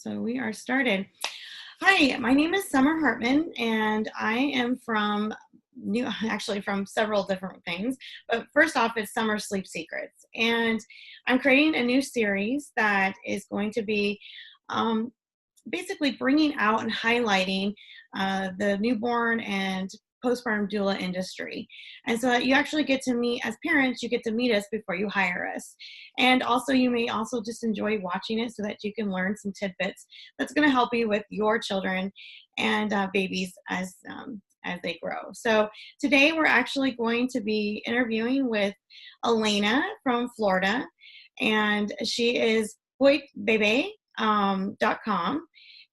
So we are started. Hi, my name is Summer Hartman, and I am from several different things. But first off, it's Summer Sleep Secrets, and I'm creating a new series that is going to be um, basically bringing out and highlighting the newborn and postpartum doula industry. And so that you actually get to meet, as parents, you get to meet us before you hire us. And also you may also just enjoy watching it so that you can learn some tidbits that's going to help you with your children and babies as they grow. So today we're actually going to be interviewing with Alina from Florida, and she is Bebe.com,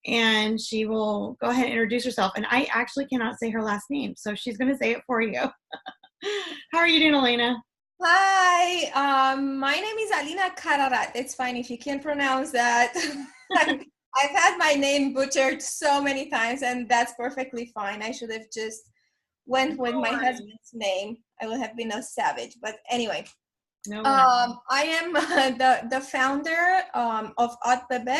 and she will go ahead and introduce herself. And I actually cannot say her last name, so she's going to say it for you. How are you doing, Alina? Hi, my name is Alina Cararat. It's fine if you can't pronounce that. I've had my name butchered so many times, and that's perfectly fine. I should have just went with my husband's name. I would have been a savage. But anyway, No. I am the founder of Haute, Bebe.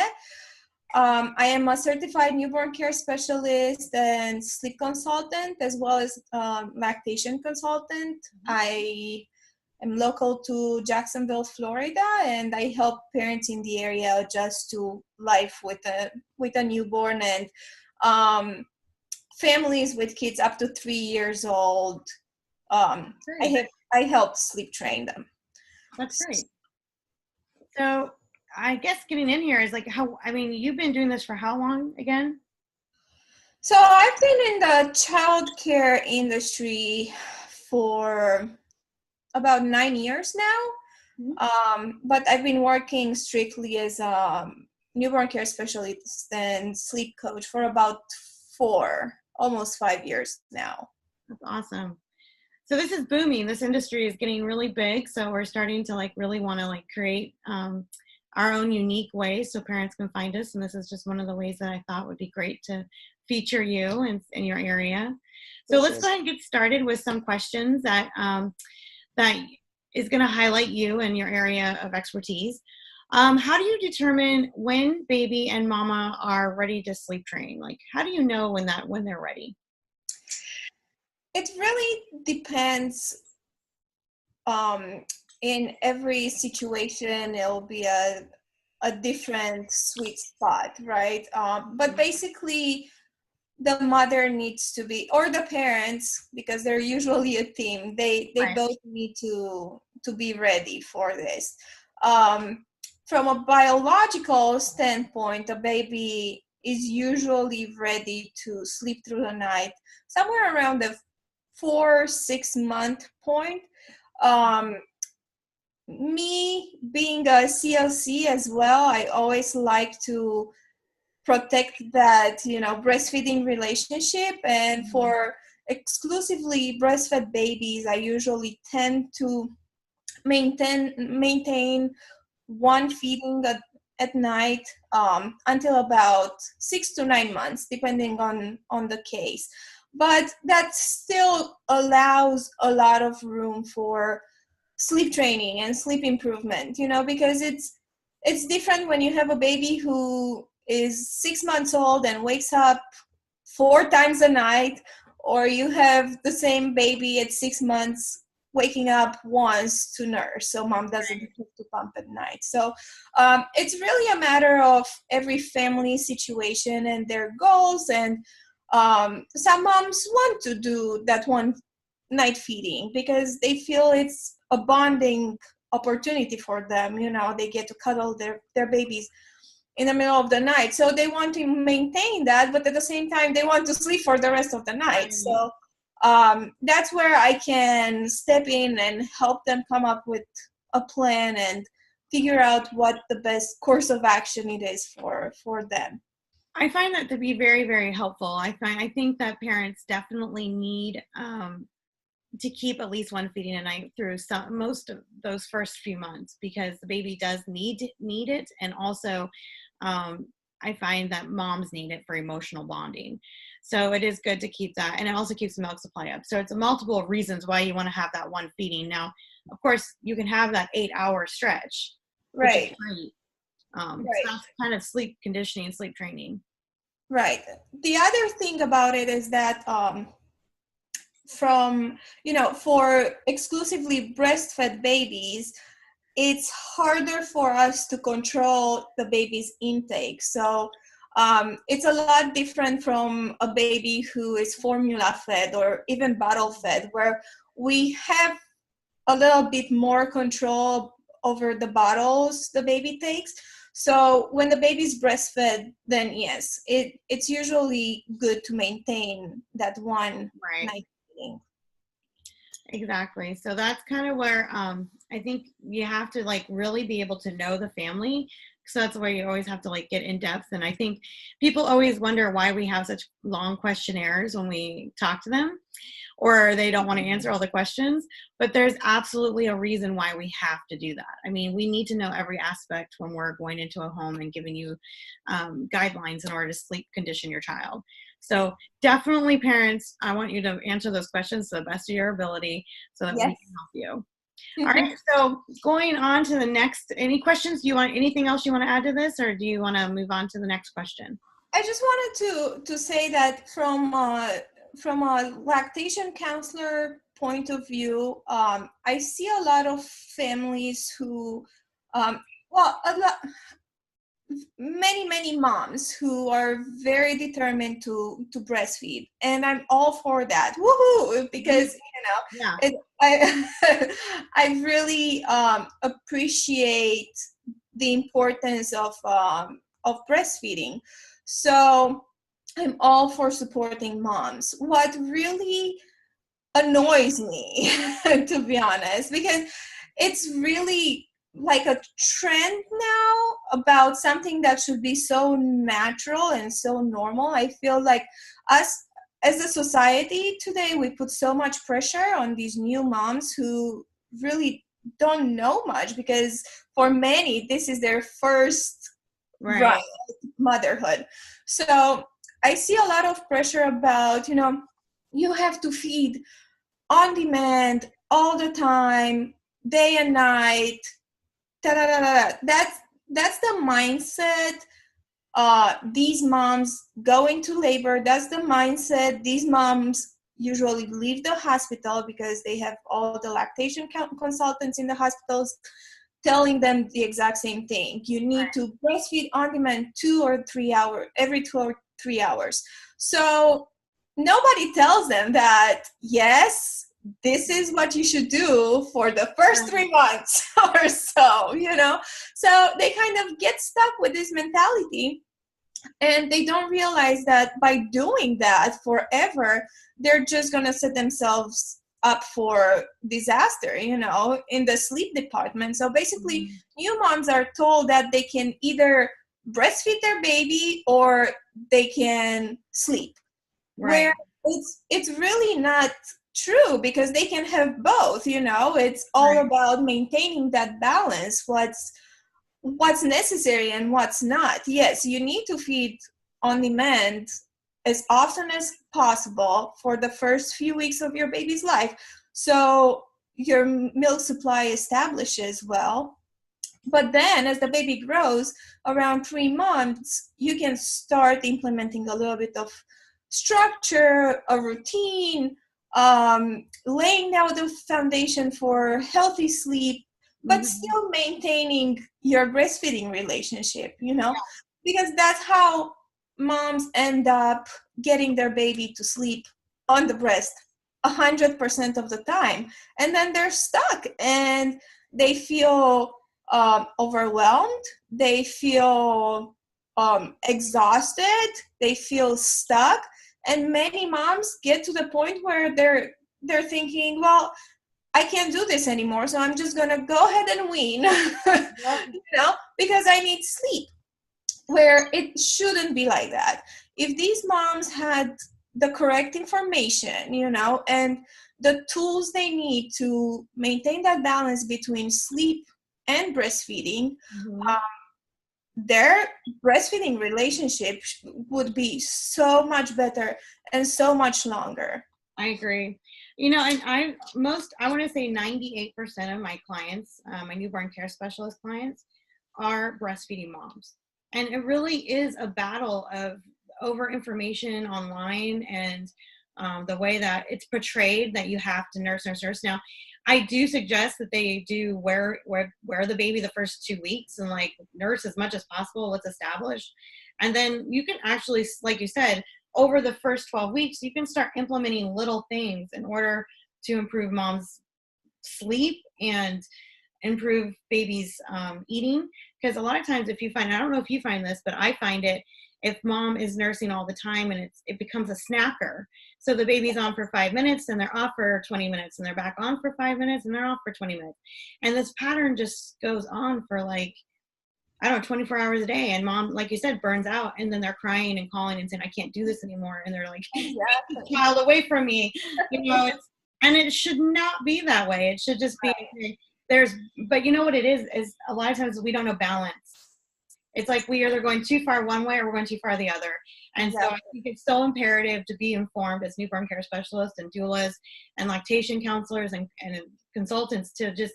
I am a certified newborn care specialist and sleep consultant, as well as lactation consultant. I am local to Jacksonville, Florida, and I help parents in the area adjust to life with a newborn, and families with kids up to 3 years old. I help sleep train them. That's great. So I guess getting in here is like you've been doing this for how long again? So I've been in the childcare industry for about 9 years now. But I've been working strictly as a newborn care specialist and sleep coach for about almost 5 years now. That's awesome. So this is booming. This industry is getting really big. So we're starting to really want to create our own unique ways so parents can find us. And this is just one of the ways that I thought would be great to feature you in your area. So let's go ahead and get started with some questions that is going to highlight you and your area of expertise. How do you determine when baby and mama are ready to sleep train? How do you know when they're ready? It really depends. In every situation, it'll be a different sweet spot, right? But basically, the mother needs to be, or the parents, because they're usually a team. They Right. both need to be ready for this. From a biological standpoint, a baby is usually ready to sleep through the night somewhere around the 4-6 month point. Me being a CLC as well, I always like to protect that breastfeeding relationship, and for exclusively breastfed babies, I usually tend to maintain one feeding at night until about 6 to 9 months, depending on the case. But that still allows a lot of room for sleep training and sleep improvement, because it's different when you have a baby who is 6 months old and wakes up 4 times a night, or you have the same baby at 6 months waking up once to nurse, so mom doesn't have to pump at night. So it's really a matter of every family situation and their goals, and some moms want to do that one night feeding because they feel it's a bonding opportunity for them. They get to cuddle their babies in the middle of the night, so they want to maintain that, but at the same time they want to sleep for the rest of the night. So that's where I can step in and help them come up with a plan and figure out what the best course of action it is for them. I find that to be very, very helpful. I think that parents definitely need to keep at least one feeding a night through most of those first few months, because the baby does need it, and also I find that moms need it for emotional bonding. So it is good to keep that, and it also keeps the milk supply up. So it's multiple reasons why you want to have that one feeding. Now, of course, you can have that 8-hour stretch, right? Which is great. So Right. that's kind of sleep conditioning and sleep training. Right. The other thing about it is that from, for exclusively breastfed babies, it's harder for us to control the baby's intake. So it's a lot different from a baby who is formula fed or even bottle fed, where we have a little bit more control over the bottles the baby takes. So when the baby's breastfed, then yes, it's usually good to maintain that one Right. night feeding. Exactly. So that's kind of where I think you have to like really be able to know the family. So that's where you always have to like get in depth. And I think people always wonder why we have such long questionnaires when we talk to them, or they don't want to answer all the questions. But there's absolutely a reason why we have to do that. I mean, we need to know every aspect when we're going into a home and giving you guidelines in order to sleep condition your child. So definitely, parents, I want you to answer those questions to the best of your ability so that we Yes. can help you. All right, so going on to the next, any questions? Do you want anything else you want to add to this, or do you want to move on to the next question? I just wanted to say that from a lactation counselor point of view, I see a lot of families who, well, many moms who are very determined to breastfeed, and I'm all for that. Woohoo! Because Yeah, I I really appreciate the importance of breastfeeding. So I'm all for supporting moms. What really annoys me, to be honest, because it's really like a trend now about something that should be so natural and so normal. I feel like us as a society today, we put so much pressure on these new moms who really don't know much, because for many this is their first run right, at motherhood. So I see a lot of pressure about, you have to feed on demand all the time, day and night. Da, da, da, da. That's the mindset these moms go into labor. That's the mindset these moms usually leave the hospital, because they have all the lactation consultants in the hospitals telling them the exact same thing. You need to breastfeed on demand 2 or 3 hours, every 2 or 3 hours. So nobody tells them that, yes, this is what you should do for the first right, 3 months or so, So they kind of get stuck with this mentality, and they don't realize that by doing that forever, they're just going to set themselves up for disaster, in the sleep department. So basically, mhm, new moms are told that they can either breastfeed their baby or they can sleep, right, where it's really not true, because they can have both. It's all right, about maintaining that balance, what's necessary and what's not. Yes, you need to feed on demand as often as possible for the first few weeks of your baby's life, so your milk supply establishes well. But then as the baby grows, around 3 months, you can start implementing a little bit of structure, a routine, laying down the foundation for healthy sleep, but mhm, still maintaining your breastfeeding relationship, because that's how moms end up getting their baby to sleep on the breast 100% of the time. And then they're stuck and they feel overwhelmed, they feel exhausted, they feel stuck, and many moms get to the point where they're thinking, well, I can't do this anymore, so I'm just gonna go ahead and wean, yep, because I need sleep. Where it shouldn't be like that. If these moms had the correct information, and the tools they need to maintain that balance between sleep and breastfeeding, mhm. their breastfeeding relationship would be so much better and so much longer. I agree. And I want to say 98% of my clients, my newborn care specialist clients, are breastfeeding moms. And it really is a battle of over information online and the way that it's portrayed that you have to nurse. Now, I do suggest that they do wear the baby the first 2 weeks and like nurse as much as possible. Let's establish. And then you can actually, like you said, over the first 12 weeks, you can start implementing little things in order to improve mom's sleep and improve baby's eating. Because a lot of times if you find, I don't know if you find this, but I find it, if mom is nursing all the time and it becomes a snacker. So the baby's on for 5 minutes and they're off for 20 minutes and they're back on for 5 minutes and they're off for 20 minutes. And this pattern just goes on for like, I don't know, 24 hours a day. And mom, like you said, burns out and then they're crying and calling and saying, I can't do this anymore. And they're like, Exactly. child away from me. And it should not be that way. It should just be, but you know what it is a lot of times we don't know balance. It's like we either going too far one way or we're going too far the other. And so I think it's so imperative to be informed as newborn care specialists and doulas and lactation counselors and consultants to just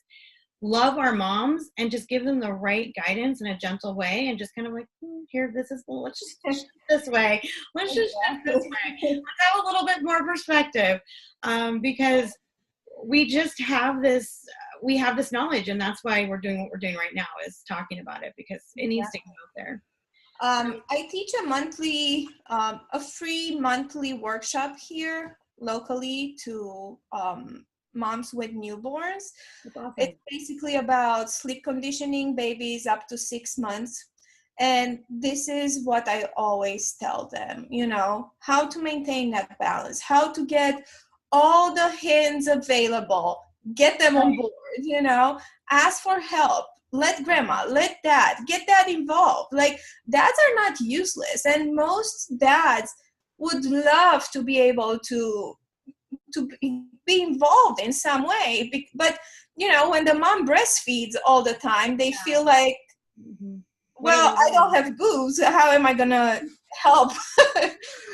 love our moms and just give them the right guidance in a gentle way and just kind of like, here, let's just push this way. Let's just shift this way. Let's have a little bit more perspective because we just have this knowledge, and that's why we're doing what we're doing right now, is talking about it, because it needs to go out there. I teach a free monthly workshop here locally to moms with newborns. Awesome. It's basically about sleep conditioning babies up to 6 months. And this is what I always tell them, how to maintain that balance, how to get all the hints available, get them on board, ask for help, let grandma, let dad, get dad involved. Like, dads are not useless. And most dads would love to be able to be involved in some way. But, when the mom breastfeeds all the time, they feel like, well, I don't have boobs. How am I going to help?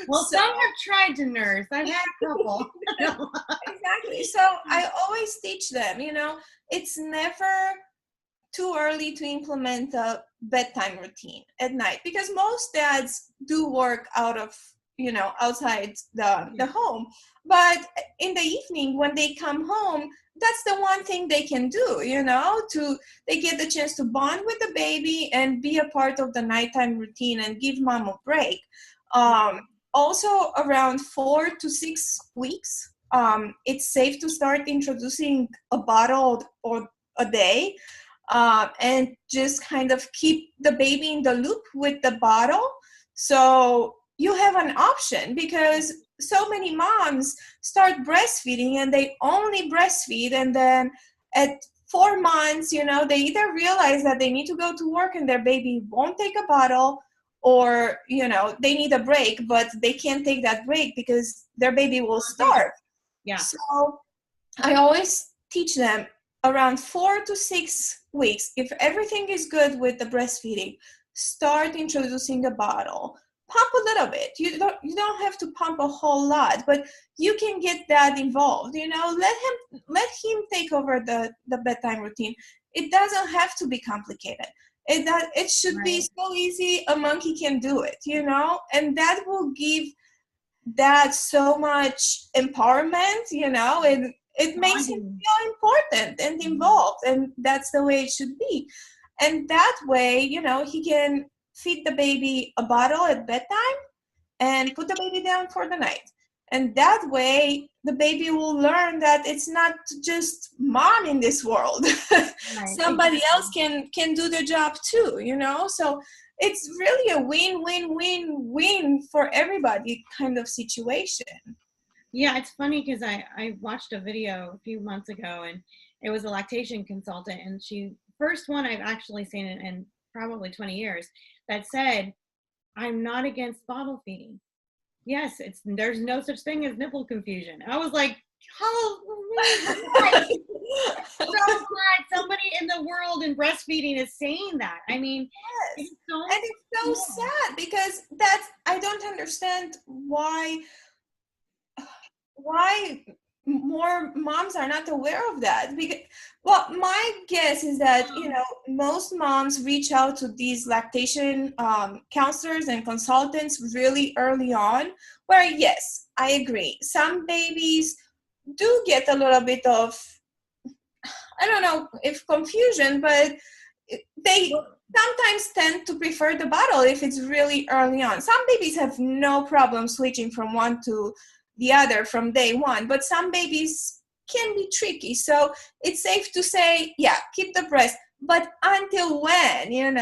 Well, some have tried to nurse. I've had a couple. Exactly. So I always teach them, it's never too early to implement a bedtime routine at night, because most dads do work out of, outside the home. But in the evening when they come home, that's the one thing they can do, they get the chance to bond with the baby and be a part of the nighttime routine and give mom a break. Also, around 4 to 6 weeks, it's safe to start introducing a bottle or a day, and just kind of keep the baby in the loop with the bottle. So you have an option, because so many moms start breastfeeding and they only breastfeed, and then at 4 months, they either realize that they need to go to work and their baby won't take a bottle, or they need a break, but they can't take that break because their baby will starve. So I always teach them around 4 to 6 weeks, if everything is good with the breastfeeding, start introducing a bottle. Pump a little bit. You don't have to pump a whole lot, but you can get that involved. Let him take over the bedtime routine. It doesn't have to be complicated. It should be so easy. A monkey can do it, and that will give dad so much empowerment, and it makes him feel important and involved, and that's the way it should be. And that way, he can feed the baby a bottle at bedtime and put the baby down for the night. And that way, the baby will learn that it's not just mom in this world. Somebody else can do the job too, So it's really a win-win-win-win for everybody kind of situation. Yeah, it's funny because I watched a video a few months ago, and it was a lactation consultant, and she, first one I've actually seen in probably 20 years, that said, I'm not against bottle feeding. Yes, there's no such thing as nipple confusion. I was like, hallelujah. So glad somebody in the world in breastfeeding is saying that. I mean, yes. It's so sad, because I don't understand why more moms are not aware of that. Because, well, my guess is that, most moms reach out to these lactation counselors and consultants really early on, where, yes, I agree, some babies do get a little bit of, I don't know if confusion, but they sometimes tend to prefer the bottle if it's really early on. Some babies have no problem switching from one to the other from day one, but some babies can be tricky. So it's safe to say, yeah, keep the breast. But until when, and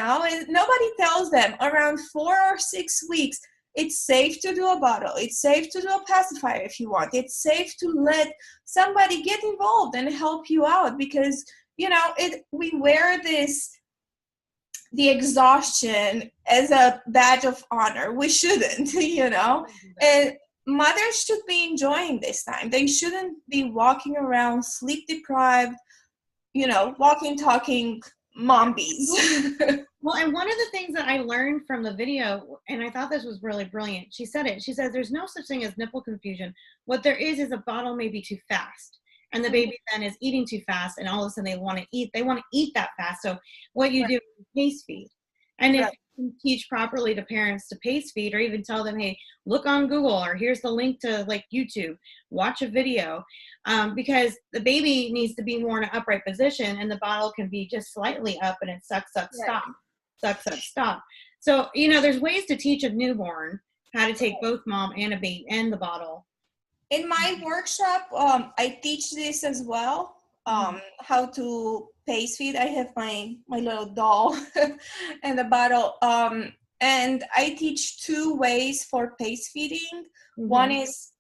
nobody tells them around 4 or 6 weeks, it's safe to do a bottle. It's safe to do a pacifier if you want. It's safe to let somebody get involved and help you out, because we wear the exhaustion as a badge of honor. We shouldn't, and mothers should be enjoying this time. They shouldn't be walking around sleep deprived, walking, talking mombies. Well, and one of the things that I learned from the video, and I thought this was really brilliant, she said it. She says there's no such thing as nipple confusion. What there is a bottle may be too fast. And the baby then is eating too fast, and all of a sudden they want to eat that fast. So what you do is pace feed. And if you teach properly to parents to pace feed, or even tell them, hey, look on Google, or here's the link to like YouTube, watch a video, because the baby needs to be more in an upright position, and the bottle can be just slightly up, and it sucks up, stop, sucks up, stop. So, there's ways to teach a newborn how to take both mom and a baby and the bottle. In my workshop, I teach this as well, how to pace feed. I have my little doll and the bottle. And I teach 2 ways for pace feeding. One is,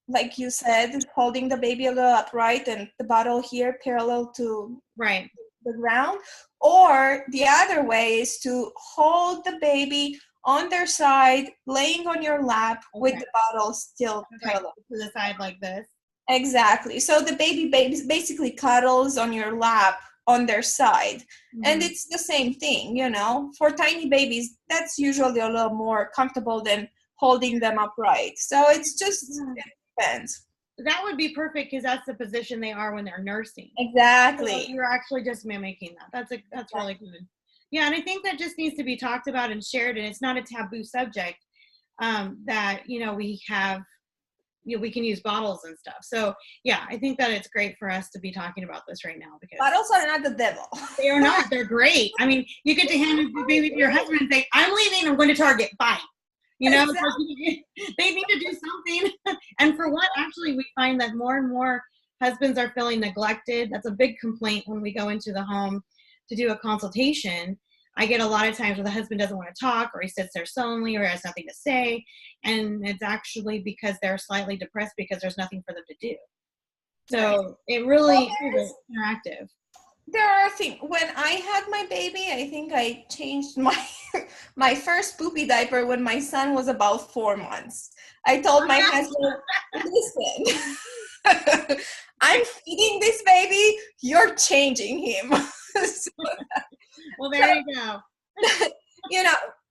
like you said, holding the baby a little upright and the bottle here parallel to the ground. Or the other way is to hold the baby on their side, laying on your lap with the bottle still parallel to the side like this. Exactly. So the baby basically cuddles on your lap on their side. And it's the same thing, for tiny babies, that's usually a little more comfortable than holding them upright. So it's just, it depends. That would be perfect, because that's the position they are when they're nursing. Exactly. So you're actually just mimicking that. That's really good. Yeah, and I think that just needs to be talked about and shared, and it's not a taboo subject, that, we have, we can use bottles and stuff. So, yeah, I think that it's great for us to be talking about this right now, because bottles are not the devil. They are not. They're great. I mean, you get to hand the baby to your husband and say, I'm leaving, I'm going to Target, bye. Exactly. They need to do something. And for what, actually, we find that more and more husbands are feeling neglected. That's a big complaint when we go into the home to do a consultation. I get a lot of times where the husband doesn't want to talk, or he sits there sullenly, or has nothing to say. And it's actually because they're slightly depressed because there's nothing for them to do. So it really is interactive. There are things. When I had my baby, I think I changed my first poopy diaper when my son was about 4 months. I told my husband, listen, I'm feeding this baby, you're changing him. Well, there you go.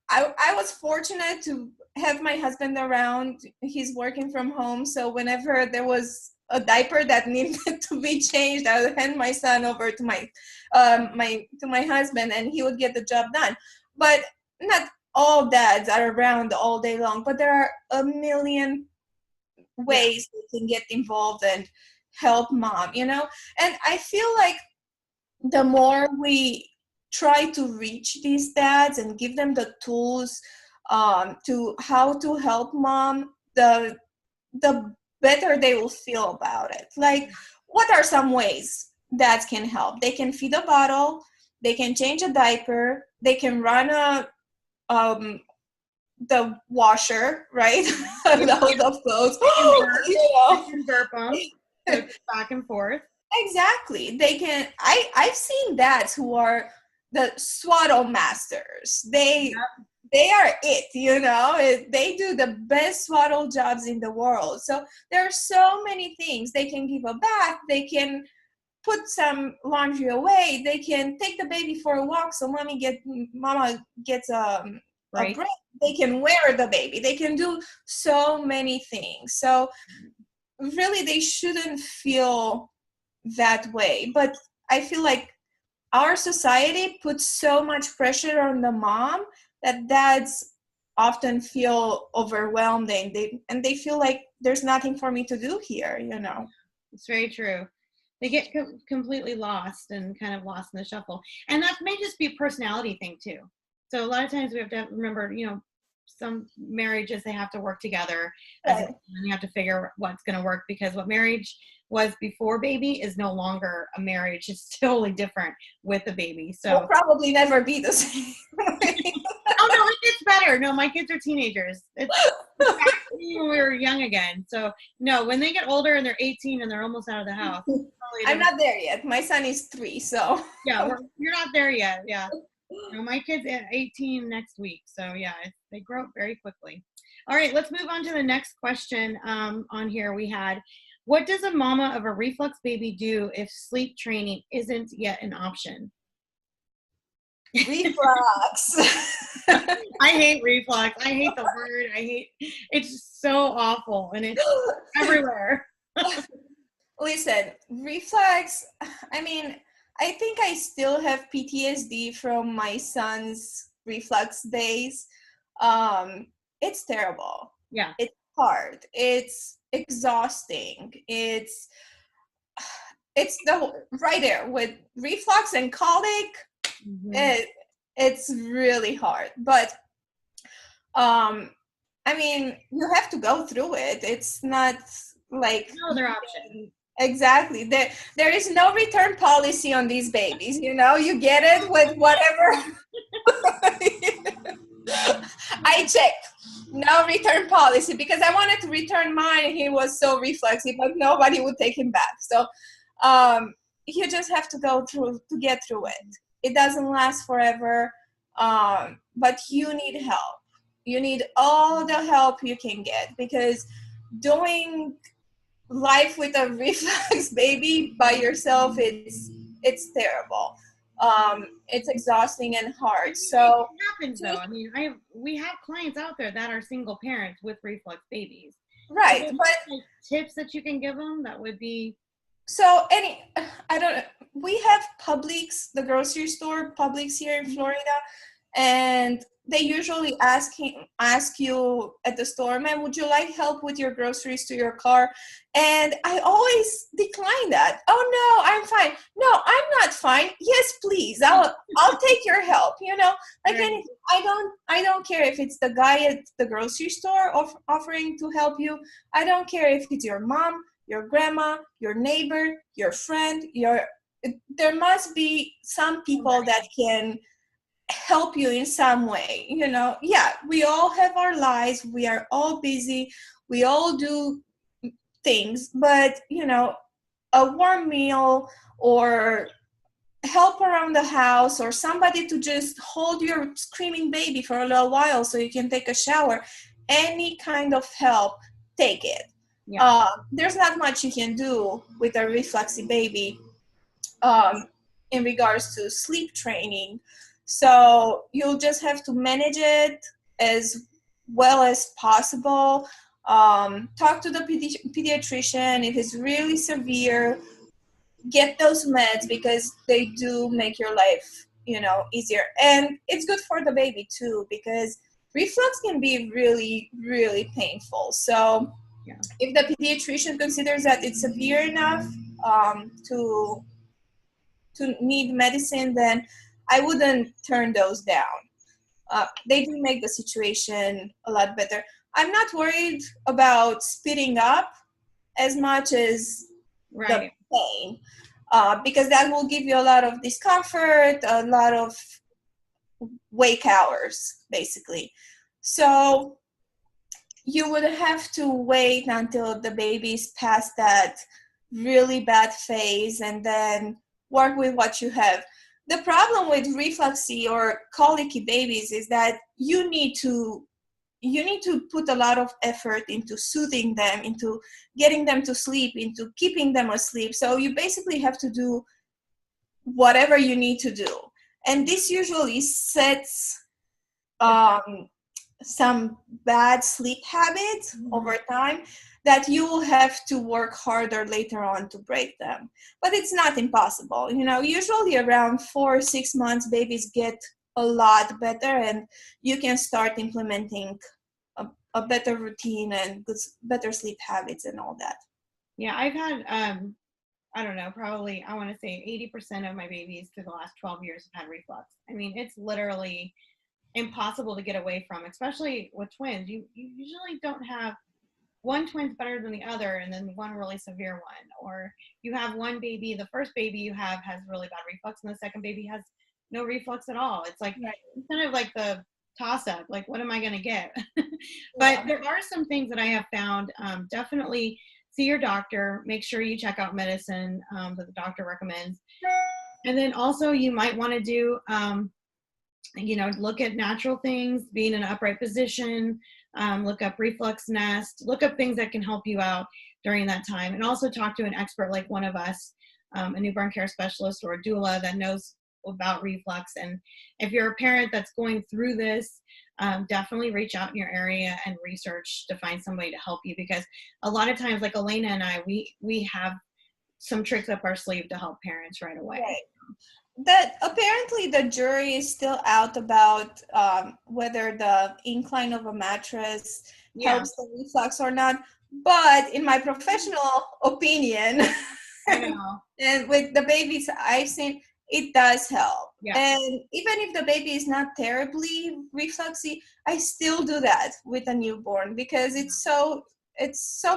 I was fortunate to have my husband around. He's working from home, so whenever there was a diaper that needed to be changed, I would hand my son over to my husband, and he would get the job done. But not all dads are around all day long, but there are a million ways we can get involved and help mom, and I feel like the more we try to reach these dads and give them the tools to how to help mom, the better they will feel about it. Like, what are some ways dads can help? They can feed a bottle, they can change a diaper, they can run the washer, right? the clothes. And burp them, so back and forth. Exactly. They can. I've seen dads who are the swaddle masters. They are it. They do the best swaddle jobs in the world. So there are so many things. They can give a bath. They can put some laundry away. They can take the baby for a walk so mama gets a break. They can wear the baby. They can do so many things. So really they shouldn't feel that way. But I feel like our society puts so much pressure on the mom that dads often feel overwhelmed, and they feel like there's nothing for me to do here, you know. It's very true. They get completely lost and kind of lost in the shuffle. And that may just be a personality thing too. So a lot of times we have to remember, you know, some marriages, they have to work together as Right. and you have to figure what's going to work, because what marriage was before baby is no longer a marriage. It's totally different with a baby. So We'll probably never be the same. oh no, it gets better. No, my kids are teenagers. It's back when we were young again. So no, when they get older and they're 18 and they're almost out of the house. I'm not there yet. My son is 3, so Yeah, you're not there yet. Yeah. No, my kid's at 18 next week. So yeah, they grow up very quickly. All right, let's move on to the next question on here we had. What does a mama of a reflux baby do if sleep training isn't yet an option? reflux. I hate reflux. I hate the word. It's so awful and it's everywhere. Listen, reflux, I mean, I think I still have PTSD from my son's reflux days. It's terrible. Yeah. It's hard. It's exhausting. It's the right there with reflux and colic. Mm-hmm. It's really hard. But I mean, you have to go through it. It's not like No other option. exactly. There is no return policy on these babies, you know. You get it with whatever. I checked. No return policy because I wanted to return mine and he was so reflexive, but nobody would take him back. So you just have to go through to get through it. It doesn't last forever, but you need help. You need all the help you can get because doing life with a reflux baby by yourself, it's terrible. It's exhausting and hard. So It happens though. I mean, we have clients out there that are single parents with reflux babies. right, So, but like, tips that you can give them that would be. so I don't. We have Publix, the grocery store Publix here in Florida, and they usually ask you at the store, "Man, would you like help with your groceries to your car?" And I always decline that. "Oh no, I'm fine." "No, I'm not fine." "Yes, please. I'll take your help." You know, like Right. anything. I don't care if it's the guy at the grocery store offering to help you. I don't care if it's your mom, your grandma, your neighbor, your friend. There must be some people that can help you in some way, you know. Yeah, we all have our lives, we are all busy, we all do things, but you know, a warm meal or help around the house or somebody to just hold your screaming baby for a little while so you can take a shower, any kind of help, take it. Yeah. There's not much you can do with a refluxy baby um, in regards to sleep training. So you'll just have to manage it as well as possible. Talk to the pediatrician if it's really severe. Get those meds because they do make your life, you know, easier. And it's good for the baby too because reflux can be really, really painful. So Yeah. if the pediatrician considers that it's severe enough to need medicine, then I wouldn't turn those down. They do make the situation a lot better. I'm not worried about speeding up as much as the Right. pain, because that will give you a lot of discomfort, a lot of wake hours, basically. So you would have to wait until the baby's past that really bad phase and then work with what you have. The problem with refluxy or colicky babies is that you need to put a lot of effort into soothing them, into getting them to sleep, into keeping them asleep. So you basically have to do whatever you need to do. And this usually sets some bad sleep habits over time, that you will have to work harder later on to break them. But it's not impossible. Usually around 4 or 6 months, babies get a lot better, and you can start implementing a better routine and better sleep habits and all that. Yeah, I've had, I don't know, probably, I want to say 80% of my babies through the last 12 years have had reflux. I mean, it's literally impossible to get away from, especially with twins. You usually don't have one twin's better than the other and then one really severe one. Or you have one baby, the first baby you have has really bad reflux, and the second baby has no reflux at all. It's like, Right. it's kind of like the toss up, like, what am I going to get? But Yeah. there are some things that I have found. Definitely see your doctor, make sure you check out medicine that the doctor recommends. And then also you might want to do, look at natural things, being in an upright position, look up reflux nest, look up things that can help you out during that time. And also talk to an expert like one of us, a newborn care specialist or a doula that knows about reflux. And if you're a parent that's going through this, definitely reach out in your area and research to find somebody to help you, because a lot of times, like Elena and I, we have some tricks up our sleeve to help parents right away. Right. That apparently the jury is still out about whether the incline of a mattress helps the reflux or not. But in my professional opinion, I know. and with the babies I've seen, it does help. Yeah. And even if the baby is not terribly refluxy, I still do that with a newborn, because it's so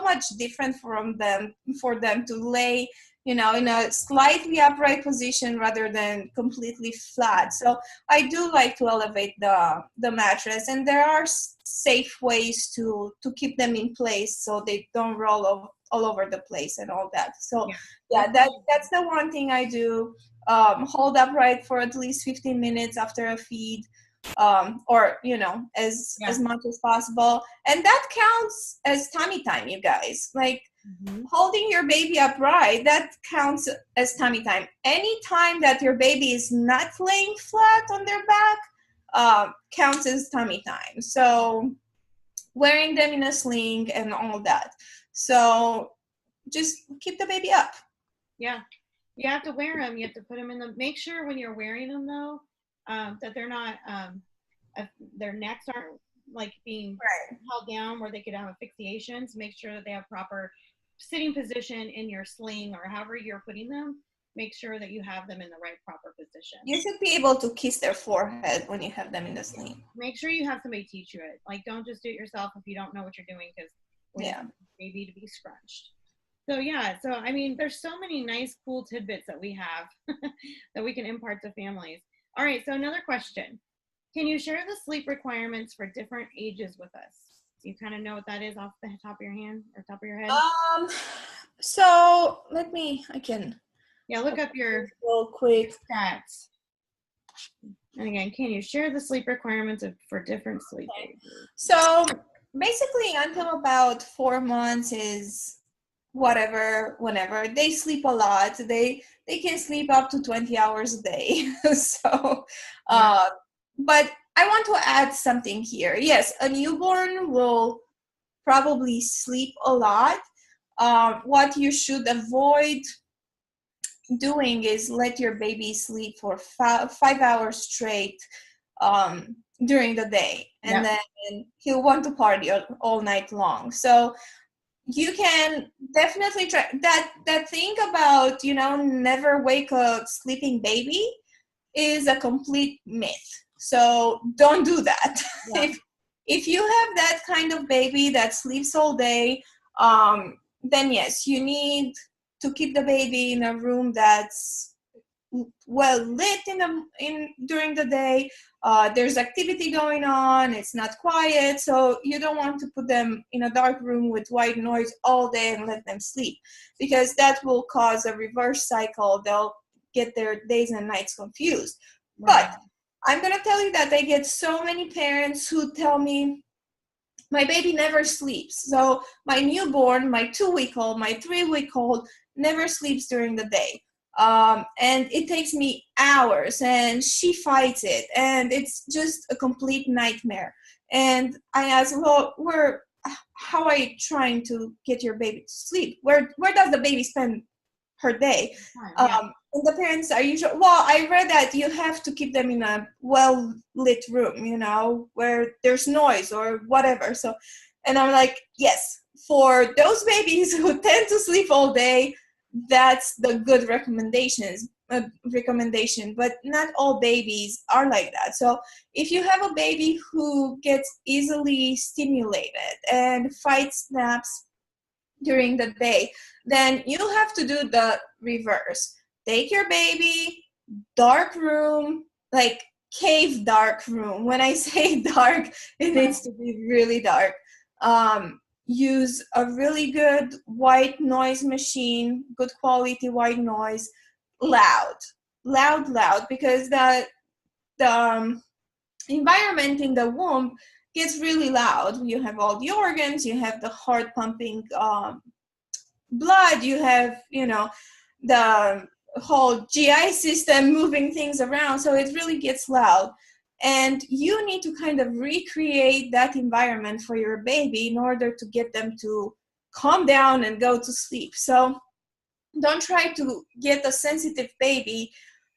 much different for them to lay in a slightly upright position rather than completely flat. So I do like to elevate the mattress, and there are safe ways to keep them in place so they don't roll all over the place and all that. So yeah, that's the one thing I do. Hold upright for at least 15 minutes after a feed, or as much as possible, and that counts as tummy time, you guys. Like, holding your baby upright, that counts as tummy time. Any time that your baby is not laying flat on their back counts as tummy time. So wearing them in a sling and all that. So just keep the baby up. Yeah. You have to wear them. You have to put them in the, make sure when you're wearing them though, that they're not, their necks aren't like being held down where they could have asphyxiation. So make sure that they have proper sitting position in your sling or however you're putting them. Make sure that you have them in the right proper position. You should be able to kiss their forehead when you have them in the sling. Make sure you have somebody teach you it. Like, don't just do it yourself if you don't know what you're doing, because we want the baby to be scrunched. So yeah, so I mean, there's so many nice, cool tidbits that we have that we can impart to families. All right, so another question. Can you share the sleep requirements for different ages with us? Do you kind of know what that is off the top of your hand or top of your head? So I can. Yeah, look up your real quick stats. And again, can you share the sleep requirements for different sleep ages? So basically, until about 4 months is whenever they sleep a lot. They can sleep up to 20 hours a day. So but I want to add something here. Yes, a newborn will probably sleep a lot. What you should avoid doing is let your baby sleep for 5 hours straight during the day, and then he'll want to party all night long. So you can definitely try that thing about never wake a sleeping baby is a complete myth. So don't do that. If you have that kind of baby that sleeps all day, then yes, you need to keep the baby in a room that's well lit during the day. There's activity going on, it's not quiet, so you don't want to put them in a dark room with white noise all day and let them sleep, because that will cause a reverse cycle. They'll get their days and nights confused. But I'm going to tell you that I get so many parents who tell me, my baby never sleeps. So my newborn, my 2-week-old, my 3-week-old never sleeps during the day. And it takes me hours, and she fights it, and it's just a complete nightmare. And I asked, well, how are you trying to get your baby to sleep? Where does the baby spend her day? Yeah. And the parents are usually, well, I read that you have to keep them in a well lit room, where there's noise or whatever. So, and I'm like, yes, for those babies who tend to sleep all day, that's the good recommendation, but not all babies are like that. So if you have a baby who gets easily stimulated and fights naps during the day, then you have to do the reverse. Take your baby, dark room, like cave dark room. When I say dark, it needs to be really dark. Use a really good white noise machine, good quality white noise, loud, because the environment in the womb gets really loud. You have all the organs, you have the heart pumping blood, you have the whole GI system moving things around, so it really gets loud. And you need to kind of recreate that environment for your baby in order to get them to calm down and go to sleep. So don't try to get a sensitive baby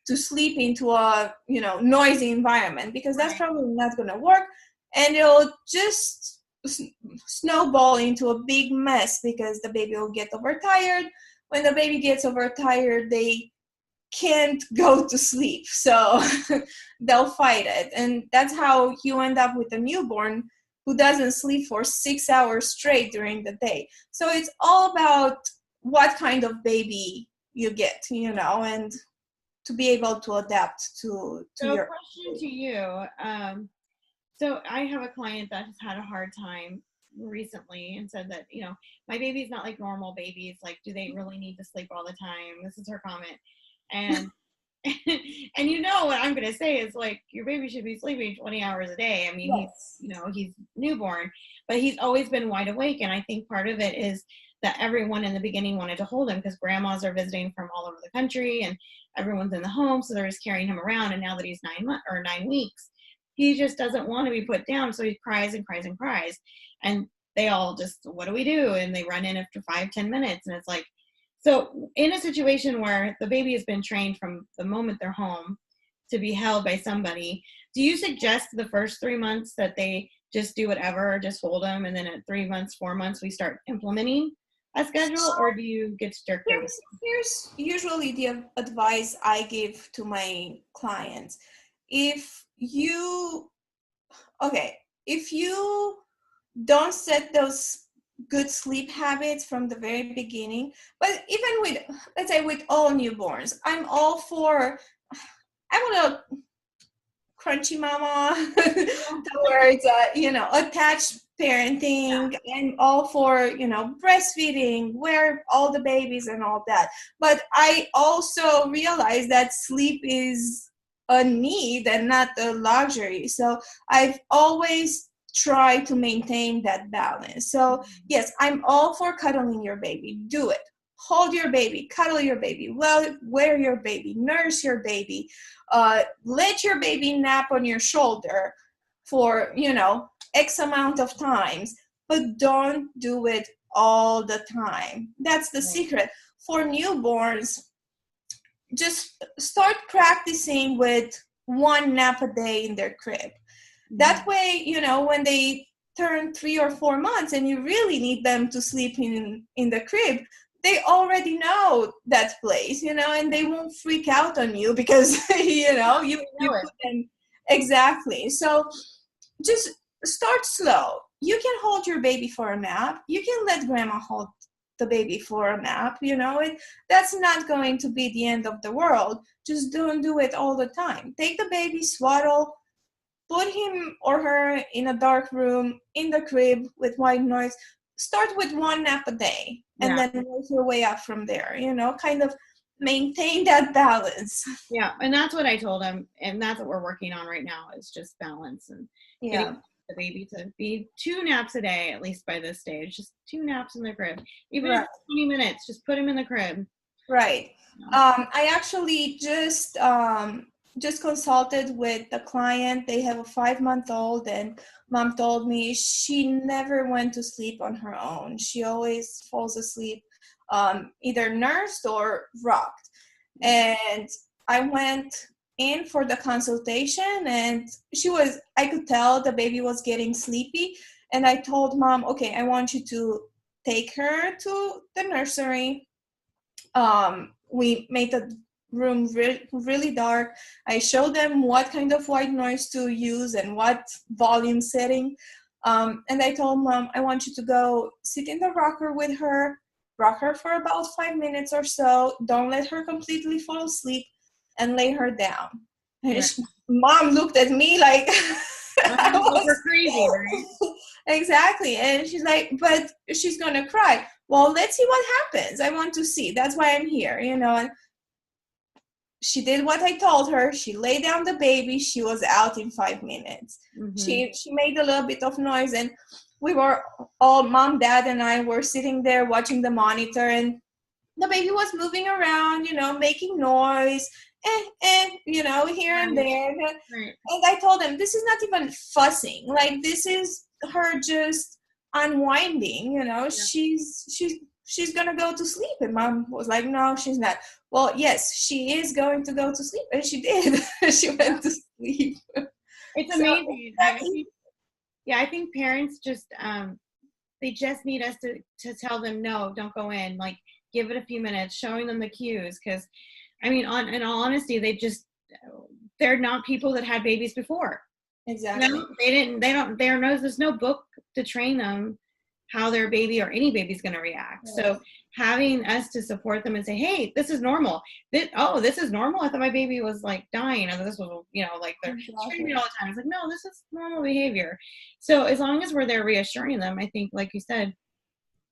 to sleep into a noisy environment, because that's probably not going to work, and it'll just snowball into a big mess because the baby will get overtired. When the baby gets overtired, they can't go to sleep, so they'll fight it, and that's how you end up with a newborn who doesn't sleep for 6 hours straight during the day. So it's all about what kind of baby you get, and to be able to adapt to your question to you. So I have a client that has had a hard time recently and said that, my baby's not like normal babies. Like, do they really need to sleep all the time? This is her comment. And and what I'm going to say is, like, your baby should be sleeping 20 hours a day. I mean, yes. he's newborn, but he's always been wide awake. And I think part of it is that everyone in the beginning wanted to hold him because grandmas are visiting from all over the country and everyone's in the home. So they're just carrying him around. And now that he's 9 weeks, he just doesn't want to be put down. So he cries and cries and cries. And they all just, what do we do? And they run in after 5-10 minutes. And it's like, so in a situation where the baby has been trained from the moment they're home to be held by somebody, do you suggest the first 3 months that they just do whatever, just hold them, and then at 3 months, 4 months, we start implementing a schedule, or do you get stricter? Here's usually the advice I give to my clients. If you don't set those good sleep habits from the very beginning, but even with, let's say, with all newborns, I'm a crunchy mama towards attached parenting, and all for breastfeeding, where all the babies and all that. But I also realize that sleep is a need and not a luxury, so I've always try to maintain that balance. So yes, I'm all for cuddling your baby. Do it. Hold your baby, cuddle your baby, wear your baby, nurse your baby, let your baby nap on your shoulder for X amount of times, but don't do it all the time. That's the secret. For newborns, just start practicing with 1 nap a day in their crib. That way, when they turn 3 or 4 months and you really need them to sleep in the crib, they already know that place, and they won't freak out on you because, you put them. Exactly. So just start slow. You can hold your baby for a nap. You can let grandma hold the baby for a nap, that's not going to be the end of the world. Just don't do it all the time. Take the baby, swaddle, put him or her in a dark room in the crib with white noise. Start with 1 nap a day and then work your way up from there, kind of maintain that balance. Yeah, and that's what I told him, and that's what we're working on right now, is just balance and getting the baby to be 2 naps a day, at least by this stage, just 2 naps in the crib. Even if it's 20 minutes, just put him in the crib. Right. I actually just just consulted with the client. They have a 5-month-old, and mom told me she never went to sleep on her own. She always falls asleep, either nursed or rocked. And I went in for the consultation, and I could tell the baby was getting sleepy. And I told mom, okay, I want you to take her to the nursery. We made the room really dark. I showed them what kind of white noise to use and what volume setting. And I told mom, I want you to go sit in the rocker with her, rock her for about 5 minutes or so. Don't let her completely fall asleep, and lay her down. And Right. Mom looked at me like I was We're crazy, right? Exactly. And she's like, but she's going to cry. Well, let's see what happens. I want to see. That's why I'm here, And she did what I told her. She laid down the baby. She was out in 5 minutes. Mm-hmm. She made a little bit of noise, and we were all, mom, dad, and I were sitting there watching the monitor, and the baby was moving around, making noise, here and there. Right. And I told them, this is not even fussing. Like, this is her just unwinding, Yeah. She's gonna go to sleep. And mom was like, no, she's not. Well, yes, she is going to go to sleep, and she did. She went to sleep. It's amazing. I think parents just they just need us to tell them, no, don't go in. Like, give it a few minutes, showing them the cues. Because, in all honesty, they're not people that had babies before. Exactly. There's no book to train them how their baby or any baby's going to react. Right. So having us to support them and say, hey, this is normal. This is normal. I thought my baby was like dying. And this was, like they're treating me all the time. It's like, no, this is normal behavior. So as long as we're there reassuring them, I think, like you said,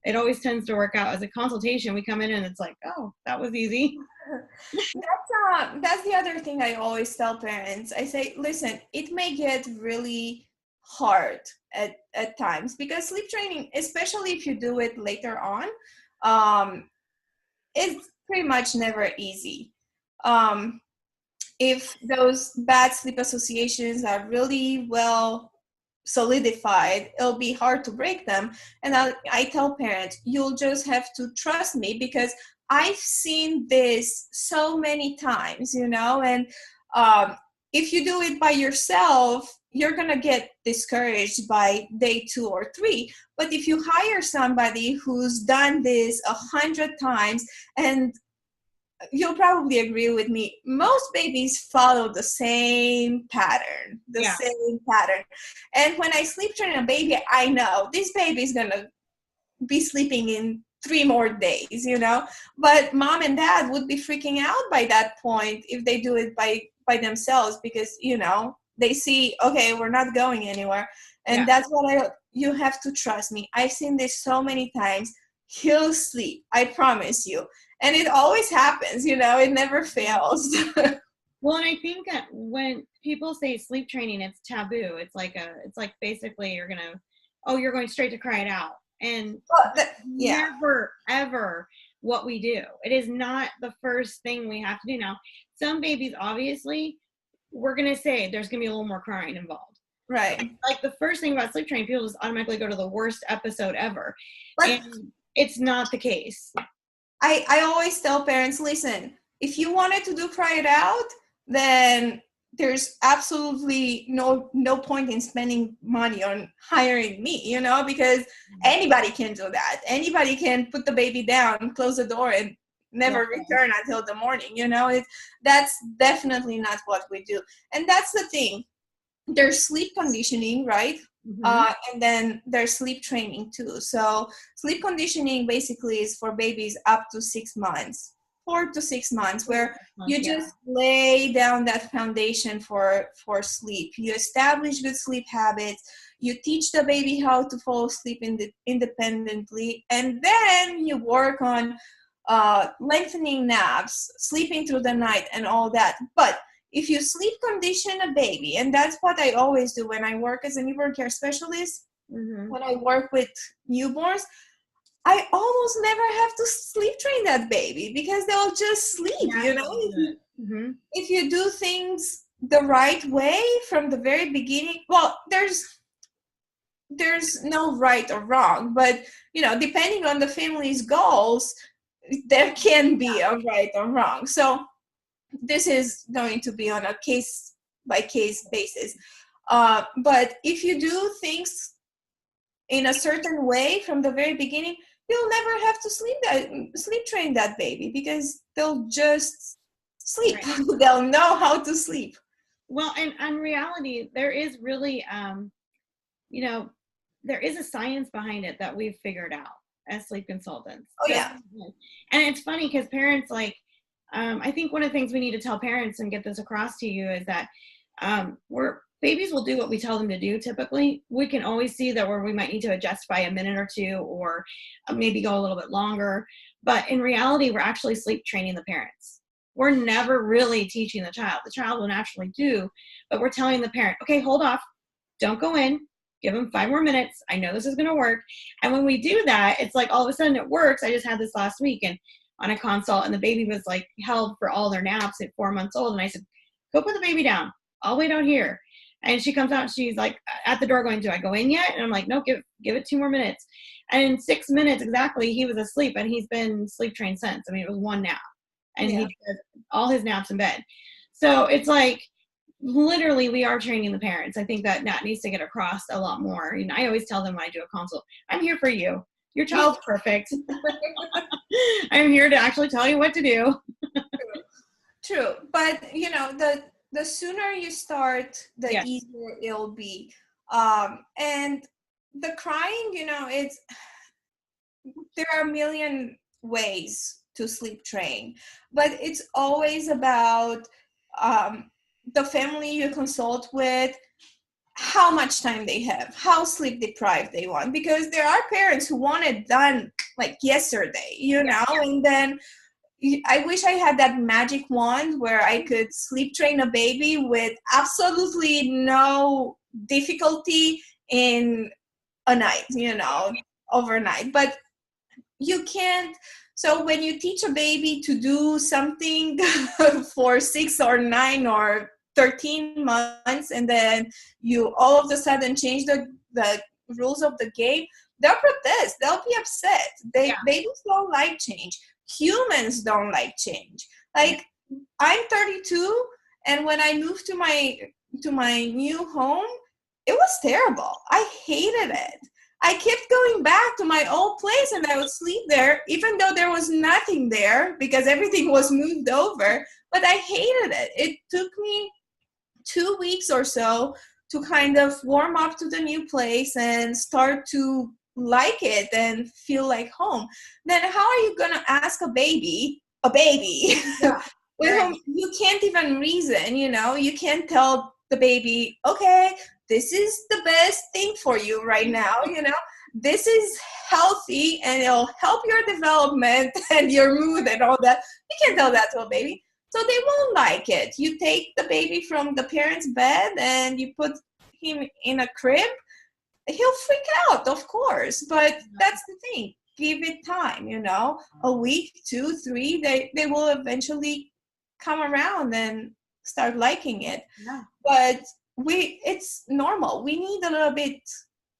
it always tends to work out. As a consultation, we come in and it's like, oh, that was easy. That's the other thing I always tell parents. I say, listen, it may get really hard at times, because sleep training, especially if you do it later on, it's pretty much never easy. If those bad sleep associations are really well solidified, it'll be hard to break them. And I tell parents, you'll just have to trust me, because I've seen this so many times, and if you do it by yourself, you're going to get discouraged by day 2 or 3. But if you hire somebody who's done this 100 times, and you'll probably agree with me, most babies follow the same pattern, same pattern. And when I sleep train a baby, I know this baby's going to be sleeping in 3 more days, But mom and dad would be freaking out by that point if they do it by themselves, because, they see, okay, we're not going anywhere. And that's what you have to trust me. I've seen this so many times. He'll sleep, I promise you. And it always happens, it never fails. Well, and I think that when people say sleep training, it's taboo. It's like basically you're going straight to cry it out. And never, ever what we do. It is not the first thing we have to do. Now, some babies, obviously, we're going to say there's going to be a little more crying involved. Right. Like, the first thing about sleep training, people just automatically go to the worst episode ever. And it's not the case. I always tell parents, listen, if you wanted to do cry it out, then there's absolutely no point in spending money on hiring me, because anybody can do that. Anybody can put the baby down, close the door, and never return until the morning. That's definitely not what we do. And that's the thing. There's sleep conditioning, right? Mm-hmm. And then there's sleep training too. So sleep conditioning basically is for babies up to 6 months, 4 to 6 months, where you just lay down that foundation for sleep. You establish good sleep habits. You teach the baby how to fall asleep independently. And then you work on lengthening naps, sleeping through the night, and all that. But if you sleep condition a baby, and that's what I always do when I work as a newborn care specialist, when I work with newborns, I almost never have to sleep train that baby, because they'll just sleep, Mm-hmm. If you do things the right way from the very beginning, well, there's no right or wrong, but depending on the family's goals, there can be a right or wrong. So this is going to be on a case by case basis. But if you do things in a certain way from the very beginning, you'll never have to sleep train that baby, because they'll just sleep. Right. They'll know how to sleep. Well, and in reality, there is really, you know, there is a science behind it that we've figured out as sleep consultants. Oh yeah. And it's funny because parents, like, I think one of the things we need to tell parents and get this across to you is that babies will do what we tell them to do. Typically, we can always see that where we might need to adjust by a minute or two, or maybe go a little bit longer. But in reality, we're actually sleep training the parents. We're never really teaching the child. The child will naturally do, but we're telling the parent, okay, hold off, don't go in, give them 5 more minutes. I know this is going to work. And when we do that, it's like all of a sudden it works. I just had this last week and on a consult, and the baby was like held for all their naps at 4 months old. And I said, go put the baby down. I'll wait out here. And she comes out and she's like at the door going, do I go in yet? And I'm like, no, give it 2 more minutes. And in 6 minutes exactly, he was asleep, and he's been sleep trained since. I mean, it was one nap, and he does all his naps in bed. So it's like, literally, we are training the parents. I think that needs to get across a lot more. And I always tell them when I do a consult, I'm here for you. Your child's perfect. I'm here to actually tell you what to do. True. But the sooner you start, the easier it'll be. And the crying, there are a million ways to sleep train, but it's always about the family you consult with, how much time they have, how sleep deprived they want, because there are parents who want it done like yesterday, and then I wish I had that magic wand where I could sleep train a baby with absolutely no difficulty in a night, overnight. But you can't. So when you teach a baby to do something for 6 or 9 or 13 months, and then you all of a sudden change the rules of the game, they'll protest. They'll be upset. Babies don't like change. Humans don't like change. Like, I'm 32, and when I moved to my new home, it was terrible. I hated it. I kept going back to my old place, and I would sleep there, even though there was nothing there because everything was moved over. But I hated it. It took me 2 weeks or so to kind of warm up to the new place and start to like it and feel like home. Then how are you gonna ask a baby with whom you can't even reason? You can't tell the baby, okay, this is the best thing for you right now, this is healthy and it'll help your development and your mood and all that. You can't tell that to a baby. So they won't like it. You take the baby from the parent's bed and you put him in a crib. He'll freak out, of course, but that's the thing. Give it time, a week, 2, 3, they will eventually come around and start liking it. Yeah. But it's normal. We need a little bit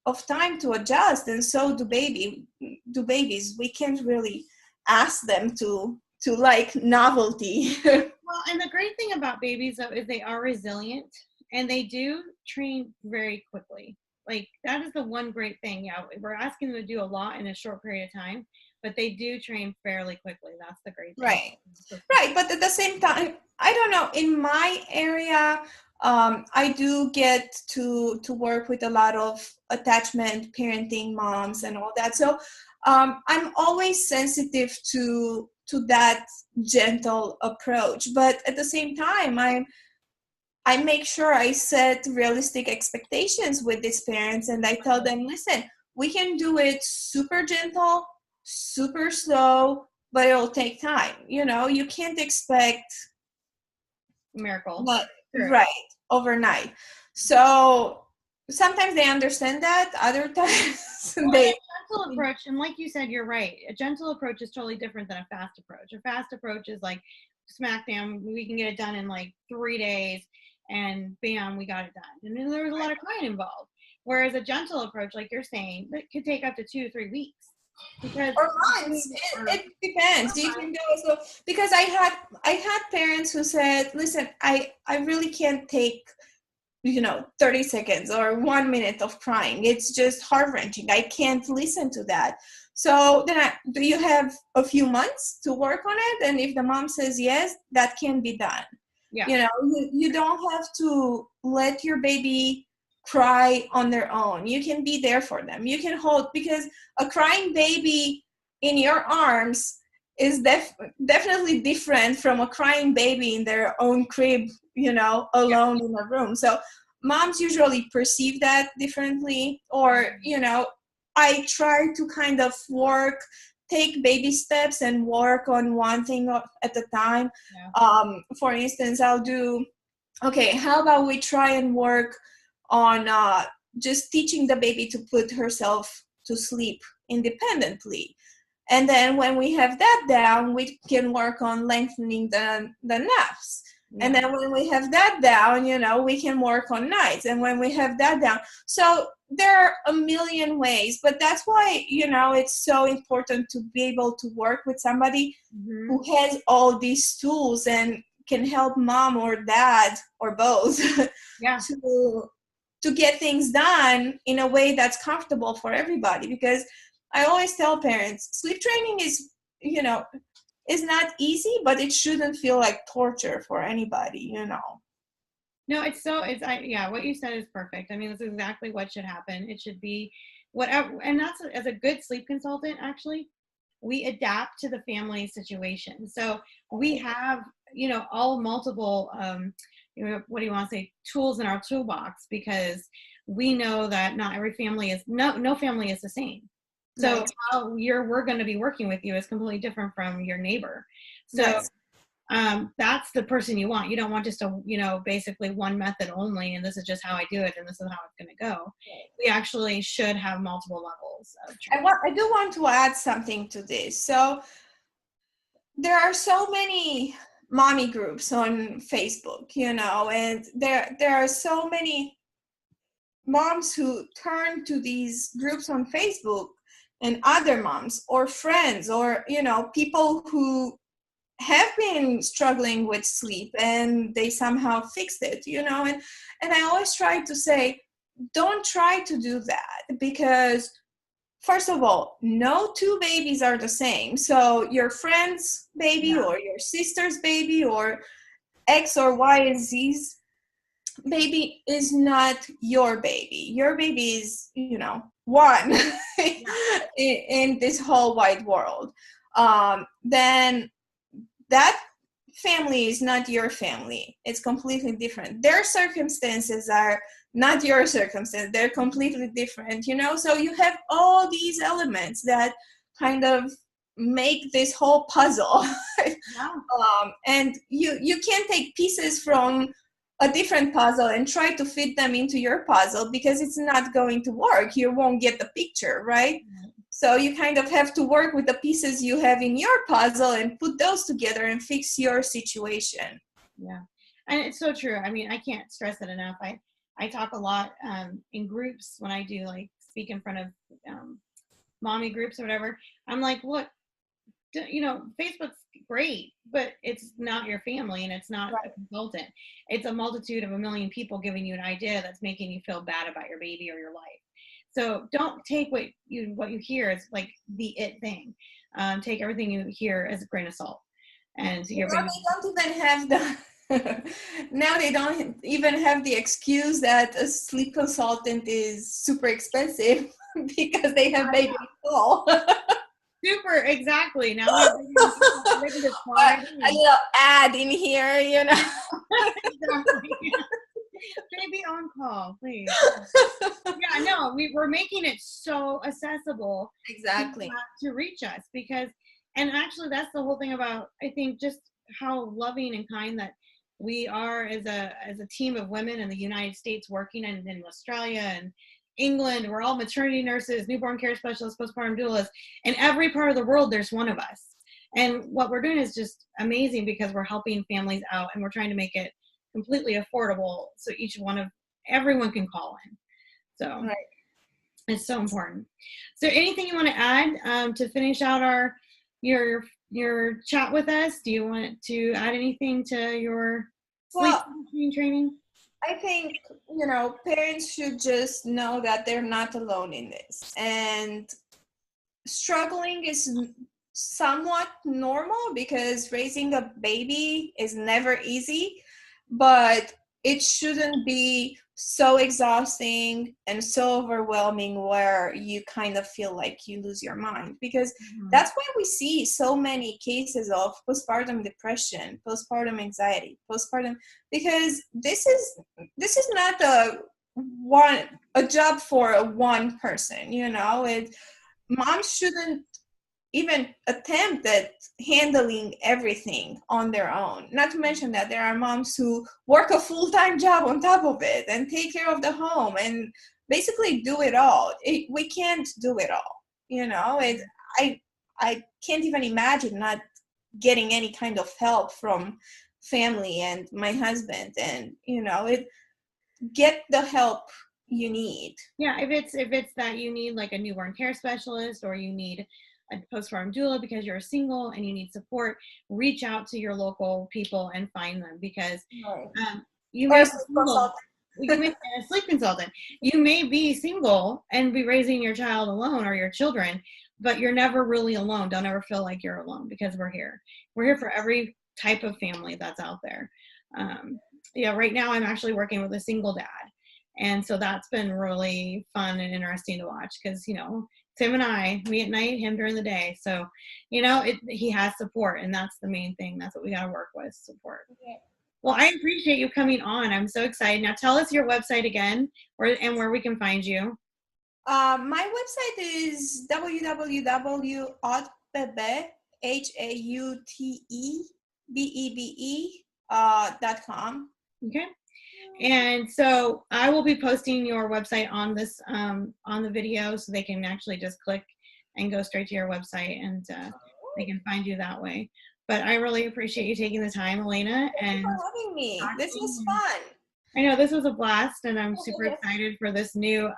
of time to adjust, and so do babies. We can't really ask them to like novelty. Well, and the great thing about babies, though, is they are resilient, and they do train very quickly. Like, that is the one great thing. Yeah, we're asking them to do a lot in a short period of time, but they do train fairly quickly. That's the great thing. Right. But at the same time, I don't know, in my area, I do get to work with a lot of attachment parenting moms and all that. So I'm always sensitive to that gentle approach. But at the same time, I make sure I set realistic expectations with these parents, and I tell them, listen, we can do it super gentle, super slow, but it'll take time. You can't expect Miracle. Right, overnight. So sometimes they understand that, other times they... A gentle approach, and like you said, you're right. A gentle approach is totally different than a fast approach. A fast approach is like, smack down, we can get it done in like 3 days, and bam, we got it done. And then there was a lot of crying involved. Whereas a gentle approach, like you're saying, that could take up to 2 to 3 weeks. Because or months. It depends. You can do it so, because I had parents who said, listen, I really can't take 30 seconds or 1 minute of crying. It's just heart-wrenching. I can't listen to that. So then do you have a few months to work on it? And if the mom says yes, that can be done. Yeah. You don't have to let your baby cry on their own. You can be there for them. You can hold, because a crying baby in your arms is definitely different from a crying baby in their own crib, alone in a room. So moms usually perceive that differently. Or, I try to kind of take baby steps and work on one thing at a time. Yeah. For instance, I'll do, okay, how about we try and work on just teaching the baby to put herself to sleep independently. And then when we have that down, we can work on lengthening the naps. Yeah. And then when we have that down, we can work on nights. And when we have that down, so there are a million ways, but that's why, it's so important to be able to work with somebody who has all these tools and can help mom or dad or both to get things done in a way that's comfortable for everybody. Because I always tell parents, sleep training is not easy, but it shouldn't feel like torture for anybody, No, what you said is perfect. I mean, that's exactly what should happen. It should be whatever. And that's, as a good sleep consultant, actually, we adapt to the family situation. So we have, all multiple, what do you want to say, tools in our toolbox, because we know that not every family is, no family is the same. So right. How we're going to be working with you is completely different from your neighbor. So yes. That's the person you want. You don't want just basically one method only, and this is just how I do it, and this is how it's going to go. Right. We actually should have multiple levels of treatment. I do want to add something to this. So there are so many mommy groups on Facebook, and there are so many moms who turn to these groups on Facebook and other moms or friends or, people who have been struggling with sleep and they somehow fixed it, and I always try to say, don't try to do that, because first of all, no two babies are the same. So your friend's baby or your sister's baby or X or Y and Z's baby is not your baby. Your baby is, one in this whole wide world. Then that family is not your family. It's completely different. Their circumstances are not your circumstance. They're completely different, So you have all these elements that kind of make this whole puzzle. And you can't take pieces from a different puzzle and try to fit them into your puzzle, because it's not going to work. You won't get the picture, right? Mm-hmm. So you kind of have to work with the pieces you have in your puzzle and put those together and fix your situation. Yeah. And it's so true. I mean, I can't stress it enough. I talk a lot in groups when I do speak in front of mommy groups or whatever. I'm like, look, Facebook's great, but it's not your family, and it's not a consultant. It's a multitude of a million people giving you an idea that's making you feel bad about your baby or your life. So don't take what you hear as the it thing. Take everything you hear as a grain of salt. And your baby. They don't even have now they don't even have the excuse that a sleep consultant is super expensive because they have baby call. Super, exactly. Now we have a little ad in here, Exactly. Baby on call, please. Yeah, no, we're making it so accessible. Exactly. To reach us, because, and actually that's the whole thing about, I think, just how loving and kind that we are as a team of women in the United States working in Australia and England. We're all maternity nurses, newborn care specialists, postpartum doulas. In every part of the world, there's one of us. And what we're doing is just amazing because we're helping families out and we're trying to make it completely affordable so everyone can call in. So Right. it's so important. So anything you want to add to finish out your chat with us? Do you want to add anything to your sleep Well, training? I think, parents should just know that they're not alone in this. And struggling is somewhat normal because raising a baby is never easy, but it shouldn't be so exhausting and so overwhelming where you kind of feel like you lose your mind, because that's why we see so many cases of postpartum depression, postpartum anxiety, postpartum, because this is not a job for one person. Moms shouldn't even attempt at handling everything on their own. Not to mention that there are moms who work a full-time job on top of it and take care of the home and basically do it all. We can't do it all. I can't even imagine not getting any kind of help from family and my husband, and get the help you need. Yeah, if it's that you need like a newborn care specialist or you need a postpartum doula because you're single and you need support, reach out to your local people and find them, because you may be single. You may a sleep consultant. You may be single and be raising your child alone or your children, but you're never really alone. Don't ever feel like you're alone, because we're here. We're here for every type of family that's out there. Right now I'm actually working with a single dad. And so that's been really fun and interesting to watch, because, Tim and I, me at night, him during the day. So, he has support, and that's the main thing. That's what we got to work with, support. Okay. Well, I appreciate you coming on. I'm so excited. Now tell us your website again, where we can find you. My website is www.hautebebe, HAUTEBEBE.com. Okay. And so I will be posting your website on this on the video, so they can actually just click and go straight to your website, and they can find you that way. But I really appreciate you taking the time, Alina. Thank you for having me. This was fun. I know this was a blast, and I'm super excited for this new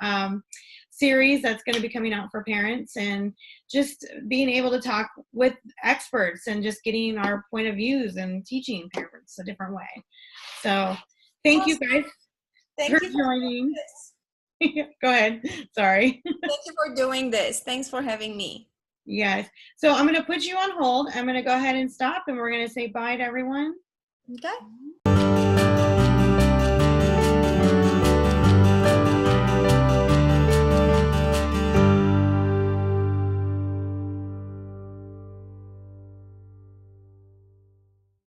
series that's going to be coming out for parents, and just being able to talk with experts and just getting our point of views and teaching parents a different way. So thank you guys for joining. Go ahead. Sorry. Thank you for doing this. Thanks for having me. Yes. So I'm going to put you on hold. I'm going to go ahead and stop, and we're going to say bye to everyone. Okay.